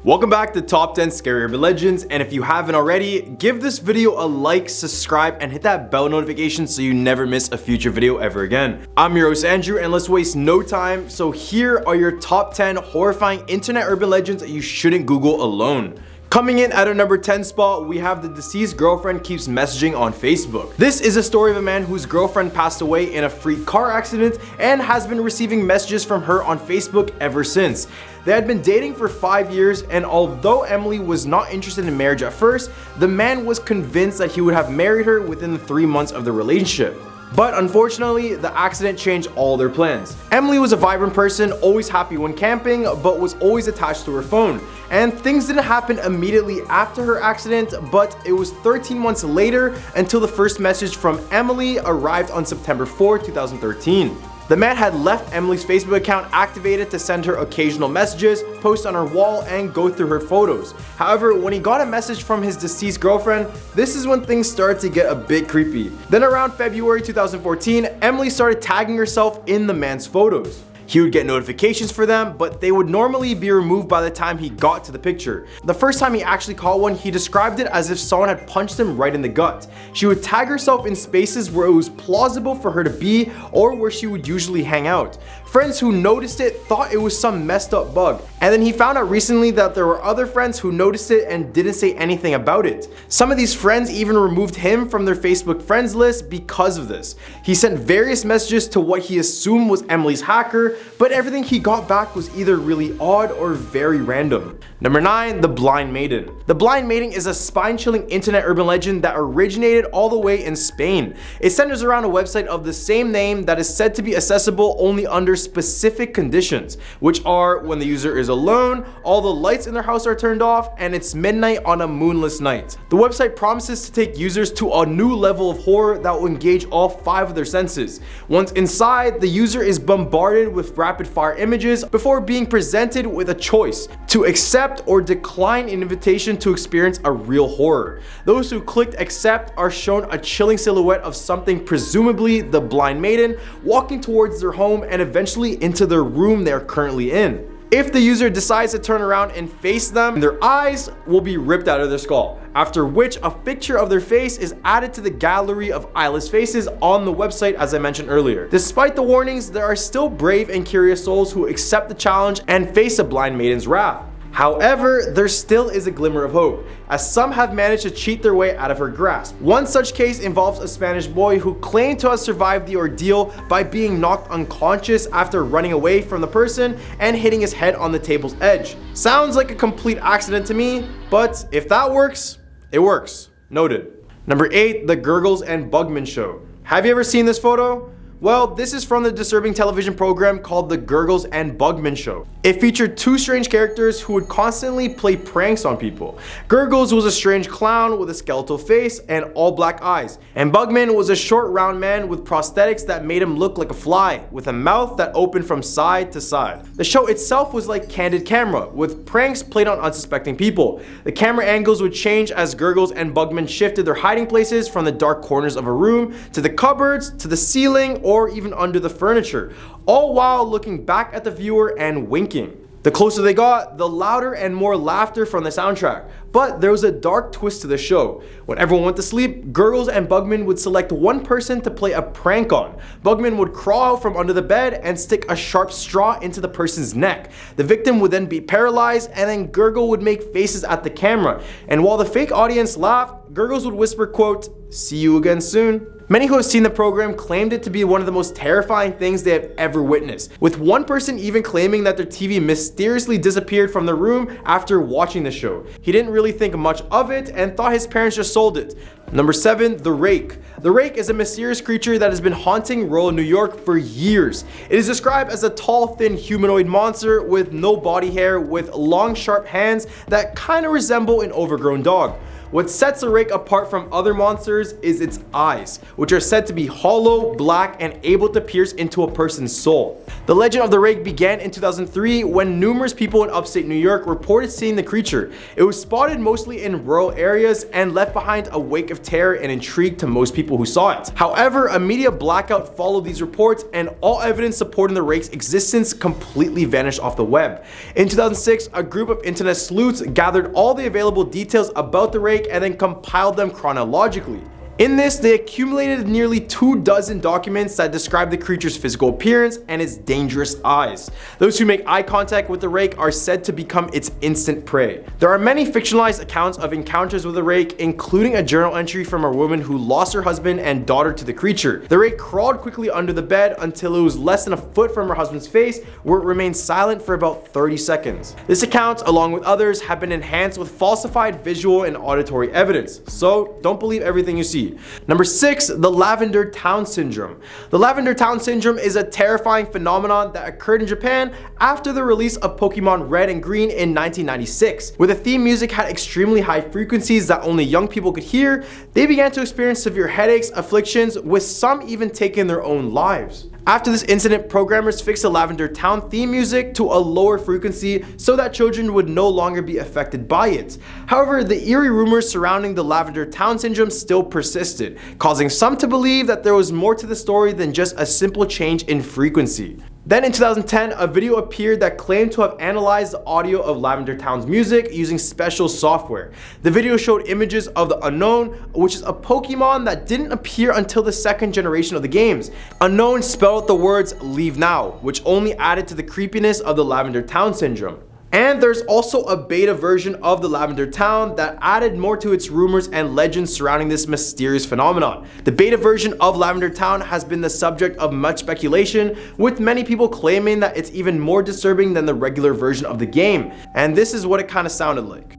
Welcome back to Top 10 Scary Urban Legends, and if you haven't already, give this video a like, subscribe, and hit that bell notification so you never miss a future video ever again. I'm your host Andrew, and let's waste no time. So here are your top 10 horrifying internet urban legends that you shouldn't Google alone. Coming in at our number 10 spot, we have the deceased girlfriend keeps messaging on Facebook. This is a story of a man whose girlfriend passed away in a freak car accident and has been receiving messages from her on Facebook ever since. They had been dating for 5 years, and although Emily was not interested in marriage at first, the man was convinced that he would have married her within the 3 months of the relationship. But unfortunately, the accident changed all their plans. Emily was a vibrant person, always happy when camping, but was always attached to her phone. And things didn't happen immediately after her accident, but it was 13 months later until the first message from Emily arrived on September 4, 2013. The man had left Emily's Facebook account activated to send her occasional messages, post on her wall, and go through her photos. However, when he got a message from his deceased girlfriend, this is when things started to get a bit creepy. Then around February 2014, Emily started tagging herself in the man's photos. He would get notifications for them, but they would normally be removed by the time he got to the picture. The first time he actually caught one, he described it as if someone had punched him right in the gut. She would tag herself in spaces where it was plausible for her to be or where she would usually hang out. Friends who noticed it thought it was some messed up bug. And then he found out recently that there were other friends who noticed it and didn't say anything about it. Some of these friends even removed him from their Facebook friends list because of this. He sent various messages to what he assumed was Emily's hacker, but everything he got back was either really odd or very random. Number 9, the Blind Maiden. The Blind Maiden is a spine-chilling internet urban legend that originated all the way in Spain. It centers around a website of the same name that is said to be accessible only under specific conditions, which are when the user is alone, all the lights in their house are turned off, and it's midnight on a moonless night. The website promises to take users to a new level of horror that will engage all 5 of their senses. Once inside, the user is bombarded with rapid-fire images before being presented with a choice to accept or decline an invitation to experience a real horror. Those who clicked accept are shown a chilling silhouette of something, presumably the Blind Maiden, walking towards their home and eventually into their room they are currently in. If the user decides to turn around and face them, their eyes will be ripped out of their skull, after which a picture of their face is added to the gallery of eyeless faces on the website, as I mentioned earlier. Despite the warnings, there are still brave and curious souls who accept the challenge and face a Blind Maiden's wrath. However, there still is a glimmer of hope, as some have managed to cheat their way out of her grasp. One such case involves a Spanish boy who claimed to have survived the ordeal by being knocked unconscious after running away from the person and hitting his head on the table's edge. Sounds like a complete accident to me, but if that works, it works. Noted. Number 8, the Gurgles and Bugman show. Have you ever seen this photo? Well, this is from the disturbing television program called The Gurgles and Bugman Show. It featured 2 strange characters who would constantly play pranks on people. Gurgles was a strange clown with a skeletal face and all black eyes, and Bugman was a short round man with prosthetics that made him look like a fly, with a mouth that opened from side to side. The show itself was like candid camera, with pranks played on unsuspecting people. The camera angles would change as Gurgles and Bugman shifted their hiding places from the dark corners of a room, to the cupboards, to the ceiling, or even under the furniture, all while looking back at the viewer and winking. The closer they got, the louder and more laughter from the soundtrack. But there was a dark twist to the show. When everyone went to sleep, Gurgles and Bugman would select one person to play a prank on. Bugman would crawl out from under the bed and stick a sharp straw into the person's neck. The victim would then be paralyzed, and then Gurgle would make faces at the camera. And while the fake audience laughed, Gurgles would whisper, quote, "See you again soon." Many who have seen the program claimed it to be one of the most terrifying things they have ever witnessed, with one person even claiming that their TV mysteriously disappeared from the room after watching the show. He didn't really think much of it and thought his parents just sold it. Number 7, the Rake. The Rake is a mysterious creature that has been haunting rural New York for years. It is described as a tall, thin humanoid monster with no body hair, with long, sharp hands that kind of resemble an overgrown dog. What sets the Rake apart from other monsters is its eyes, which are said to be hollow, black, and able to pierce into a person's soul. The legend of the Rake began in 2003 when numerous people in upstate New York reported seeing the creature. It was spotted mostly in rural areas and left behind a wake of terror and intrigue to most people who saw it. However, a media blackout followed these reports, and all evidence supporting the Rake's existence completely vanished off the web. In 2006, a group of internet sleuths gathered all the available details about the Rake and then compiled them chronologically. In this, they accumulated nearly 24 documents that describe the creature's physical appearance and its dangerous eyes. Those who make eye contact with the Rake are said to become its instant prey. There are many fictionalized accounts of encounters with the Rake, including a journal entry from a woman who lost her husband and daughter to the creature. The Rake crawled quickly under the bed until it was less than a foot from her husband's face, where it remained silent for about 30 seconds. This account, along with others, have been enhanced with falsified visual and auditory evidence, so don't believe everything you see. Number 6, the Lavender Town Syndrome. The Lavender Town Syndrome is a terrifying phenomenon that occurred in Japan after the release of Pokemon Red and Green in 1996. Where the theme music had extremely high frequencies that only young people could hear, they began to experience severe headaches, afflictions, with some even taking their own lives. After this incident, programmers fixed the Lavender Town theme music to a lower frequency so that children would no longer be affected by it. However, the eerie rumors surrounding the Lavender Town Syndrome still persisted, causing some to believe that there was more to the story than just a simple change in frequency. Then in 2010, a video appeared that claimed to have analyzed the audio of Lavender Town's music using special software. The video showed images of the Unknown, which is a Pokemon that didn't appear until the second generation of the games. Unknown spelled the words "leave now," which only added to the creepiness of the Lavender Town Syndrome. And there's also a beta version of the Lavender Town that added more to its rumors and legends surrounding this mysterious phenomenon. The beta version of Lavender Town has been the subject of much speculation, with many people claiming that it's even more disturbing than the regular version of the game. And this is what it kind of sounded like.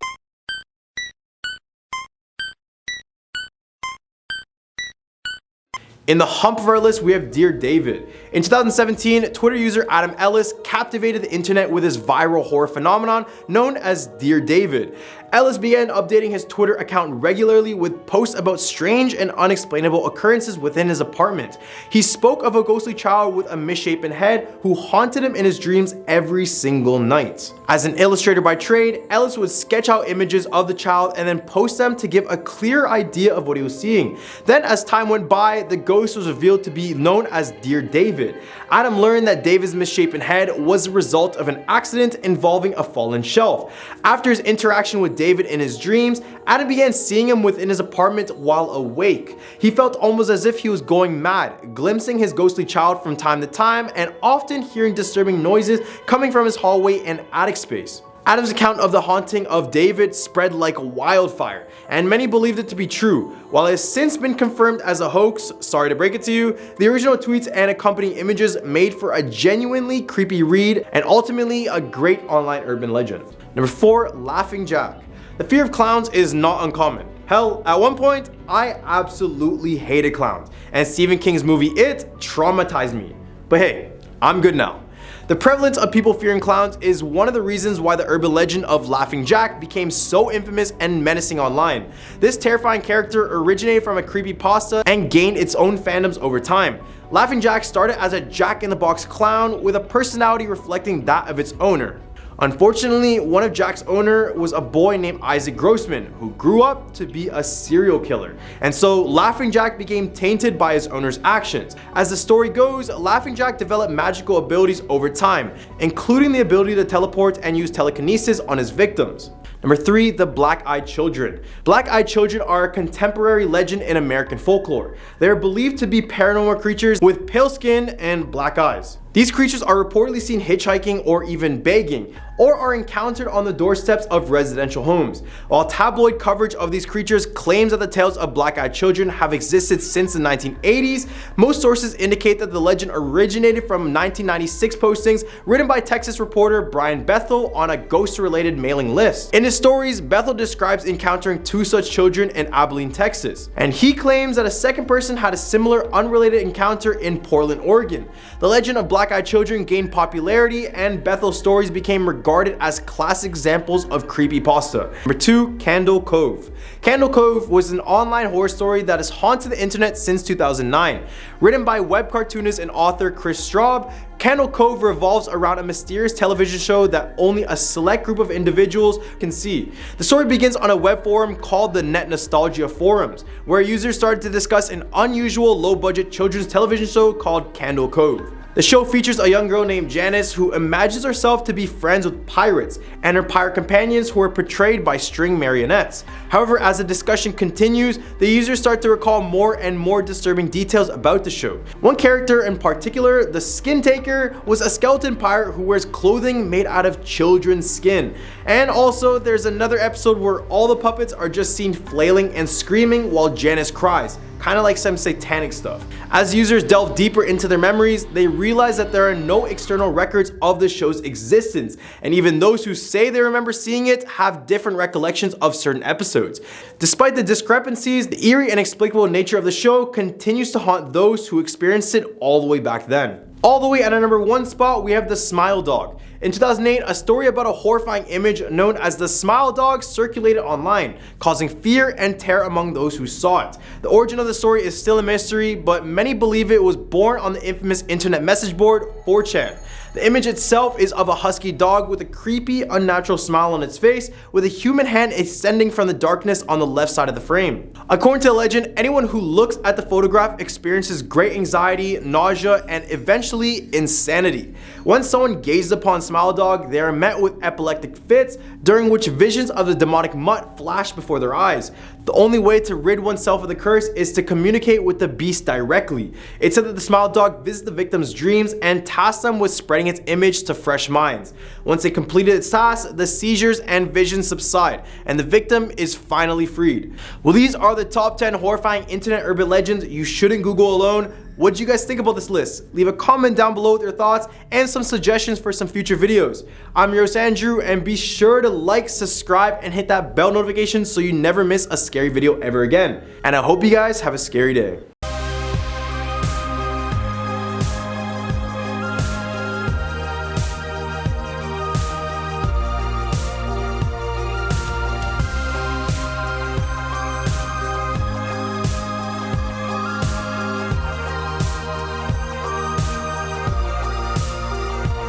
In the hump of our list, we have Dear David. In 2017, Twitter user Adam Ellis captivated the internet with his viral horror phenomenon known as Dear David. Ellis began updating his Twitter account regularly with posts about strange and unexplainable occurrences within his apartment. He spoke of a ghostly child with a misshapen head who haunted him in his dreams every single night. As an illustrator by trade, Ellis would sketch out images of the child and then post them to give a clear idea of what he was seeing. Then as time went by, the ghost was revealed to be known as Dear David. Adam learned that David's misshapen head was the result of an accident involving a fallen shelf. After his interaction with David in his dreams, Adam began seeing him within his apartment while awake. He felt almost as if he was going mad, glimpsing his ghostly child from time to time and often hearing disturbing noises coming from his hallway and attic space. Adam's account of the haunting of David spread like wildfire, and many believed it to be true. While it has since been confirmed as a hoax, sorry to break it to you, the original tweets and accompanying images made for a genuinely creepy read and ultimately a great online urban legend. Number 4, Laughing Jack. The fear of clowns is not uncommon. Hell, at one point, I absolutely hated clowns, and Stephen King's movie It traumatized me. But hey, I'm good now. The prevalence of people fearing clowns is one of the reasons why the urban legend of Laughing Jack became so infamous and menacing online. This terrifying character originated from a creepypasta and gained its own fandoms over time. Laughing Jack started as a jack-in-the-box clown with a personality reflecting that of its owner. Unfortunately, one of Jack's owner was a boy named Isaac Grossman, who grew up to be a serial killer. And so Laughing Jack became tainted by his owner's actions. As the story goes, Laughing Jack developed magical abilities over time, including the ability to teleport and use telekinesis on his victims. Number 3, the Black-Eyed Children. Black-Eyed Children are a contemporary legend in American folklore. They are believed to be paranormal creatures with pale skin and black eyes. These creatures are reportedly seen hitchhiking or even begging, or are encountered on the doorsteps of residential homes. While tabloid coverage of these creatures claims that the tales of black-eyed children have existed since the 1980s, most sources indicate that the legend originated from 1996 postings written by Texas reporter Brian Bethel on a ghost-related mailing list. In his stories, Bethel describes encountering 2 such children in Abilene, Texas, and he claims that a second person had a similar unrelated encounter in Portland, Oregon. The legend of black-eyed children gained popularity, and Bethel's stories became regarded regarded as classic examples of creepypasta. Number 2, Candle Cove. Candle Cove was an online horror story that has haunted the internet since 2009. Written by web cartoonist and author Chris Straub, Candle Cove revolves around a mysterious television show that only a select group of individuals can see. The story begins on a web forum called the Net Nostalgia Forums, where users started to discuss an unusual low-budget children's television show called Candle Cove. The show features a young girl named Janice who imagines herself to be friends with pirates and her pirate companions who are portrayed by string marionettes. However, as the discussion continues, the users start to recall more and more disturbing details about the show. One character in particular, the Skin Taker, was a skeleton pirate who wears clothing made out of children's skin. And also, there's another episode where all the puppets are just seen flailing and screaming while Janice cries. Kind of like some satanic stuff. As users delve deeper into their memories, they realize that there are no external records of the show's existence, and even those who say they remember seeing it have different recollections of certain episodes. Despite the discrepancies, the eerie and inexplicable nature of the show continues to haunt those who experienced it all the way back then. All the way at our number 1 spot, we have the Smile Dog. In 2008, a story about a horrifying image known as the Smile Dog circulated online, causing fear and terror among those who saw it. The origin of the story is still a mystery, but many believe it was born on the infamous internet message board 4chan. The image itself is of a husky dog with a creepy, unnatural smile on its face, with a human hand extending from the darkness on the left side of the frame. According to the legend, anyone who looks at the photograph experiences great anxiety, nausea, and eventually insanity. Once someone gazes upon Smile Dog, they are met with epileptic fits, during which visions of the demonic mutt flash before their eyes. The only way to rid oneself of the curse is to communicate with the beast directly. It's said that the Smile Dog visits the victim's dreams and tasks them with spreading its image to fresh minds. Once it completed its task, the seizures and visions subside, and the victim is finally freed. Well, these are the top 10 horrifying internet urban legends you shouldn't Google alone. What do you guys think about this list? Leave a comment down below with your thoughts and some suggestions for some future videos. I'm your host Andrew, and be sure to like, subscribe, and hit that bell notification so you never miss a scary video ever again. And I hope you guys have a scary day.